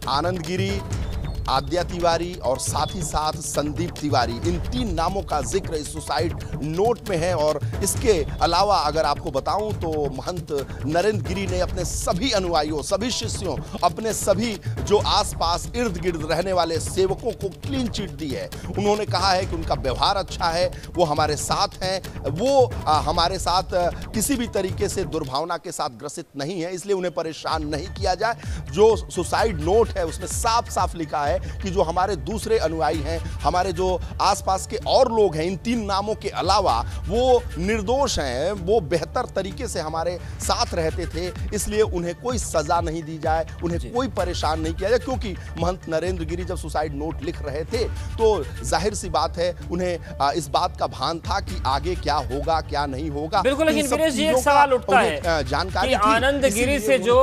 आनंद गिरी, आद्या तिवारी और साथ ही साथ संदीप तिवारी, इन 3 नामों का जिक्र इस सुसाइड नोट में है। और इसके अलावा अगर आपको बताऊं तो महंत नरेंद्र गिरी ने अपने सभी अनुयायियों, सभी शिष्यों, अपने सभी जो आसपास इर्द गिर्द रहने वाले सेवकों को क्लीन चिट दी है। उन्होंने कहा है कि उनका व्यवहार अच्छा है, वो हमारे साथ हैं, वो हमारे साथ किसी भी तरीके से दुर्भावना के साथ ग्रसित नहीं है, इसलिए उन्हें परेशान नहीं किया जाए। जो सुसाइड नोट है उसमें साफ साफ लिखा है कि जो हमारे दूसरे अनुयायी हैं, हमारे जो आसपास के और लोग हैं, इन 3 नामों के अलावा वो निर्दोष हैं, वो बेहतर तरीके से हमारे साथ रहते थे, इसलिए उन्हें कोई सजा नहीं दी जाए, उन्हें कोई परेशान नहीं किया जाए। क्योंकि महंत नरेंद्र गिरी जब सुसाइड नोट लिख रहे थे तो जाहिर सी बात है उन्हें इस बात का भान था कि आगे क्या होगा क्या नहीं होगा। बिल्कुल, लेकिन वीरेश जी एक सवाल उठता है जानकारी आनंद गिरी से जो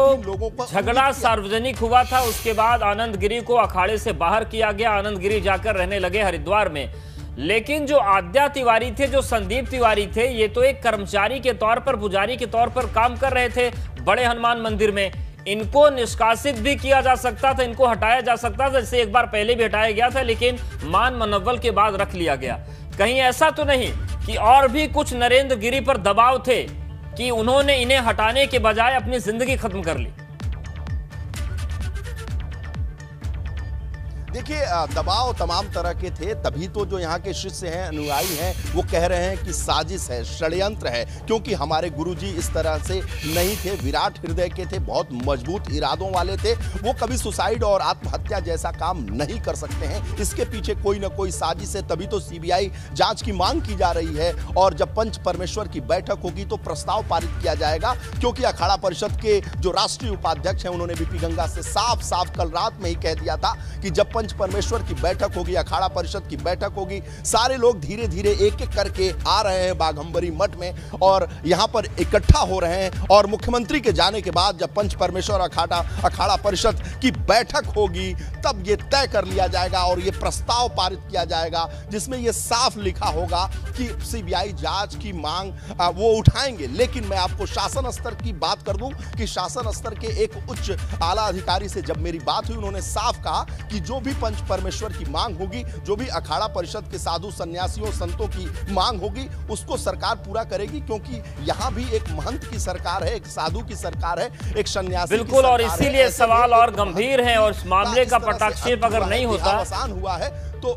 झगड़ा सार्वजनिक हुआ था उसके बाद आनंद गिरी को अखाड़े से बाहर किया गया, आनंद गिरी जाकर रहने लगे हरिद्वार में। लेकिन जो आद्या तिवारी थे, जो संदीप तिवारी थे, ये तो एक कर्मचारी के तौर पर, पुजारी के तौर पर काम कर रहे थे बड़े हनुमान मंदिर में। इनको निष्कासित भी किया जा सकता था, इनको हटाया जा सकता था, जैसे एक बार पहले भी हटाया गया था, लेकिन मान मनव्वल के बाद रख लिया गया। कहीं ऐसा तो नहीं कि और भी कुछ नरेंद्र गिरी पर दबाव थे कि उन्होंने इन्हें हटाने के बजाय अपनी जिंदगी खत्म कर ली? देखिए, दबाव तमाम तरह के थे, तभी तो जो यहाँ के शिष्य हैं, अनुयायी हैं, वो कह रहे हैं कि साजिश है, षड्यंत्र है, क्योंकि हमारे गुरुजी इस तरह से नहीं थे, विराट हृदय के थे, बहुत मजबूत इरादों वाले थे, वो कभी सुसाइड और आत्महत्या जैसा काम नहीं कर सकते हैं। इसके पीछे कोई ना कोई साजिश है, तभी तो सीबीआई जांच की मांग की जा रही है। और जब पंच परमेश्वर की बैठक होगी तो प्रस्ताव पारित किया जाएगा, क्योंकि अखाड़ा परिषद के जो राष्ट्रीय उपाध्यक्ष हैं उन्होंने बीपी गंगा से साफ साफ कल रात में ही कह दिया था कि जब पंच परमेश्वर की बैठक होगी, अखाड़ा परिषद की बैठक होगी, सारे लोग धीरे धीरे एक एक करके आ रहे हैं बाघंबरी मठ में और यहां पर इकट्ठा हो रहे हैं। और मुख्यमंत्री के जाने के बाद जब पंच परमेश्वर अखाड़ा परिषद की बैठक होगी तब ये तय कर लिया जाएगा और ये प्रस्ताव पारित किया जाएगा, जिसमें ये साफ लिखा होगा कि सीबीआई जांच की मांग वो उठाएंगे। लेकिन मैं आपको शासन स्तर की बात कर दूं कि शासन स्तर के एक उच्च आला अधिकारी से जब मेरी बात हुई, उन्होंने साफ कहा कि जो भी पंच परमेश्वर की मांग होगी, जो भी अखाड़ा परिषद के साधु सन्यासियों संतों की मांग होगी, उसको सरकार पूरा करेगी, क्योंकि यहाँ भी एक महंत की सरकार है, एक साधु की सरकार है, एक सन्यासी। बिल्कुल, और इसीलिए सवाल और गंभीर है और इस मामले का पटाक्षेप अगर नहीं होता, आसान हुआ है तो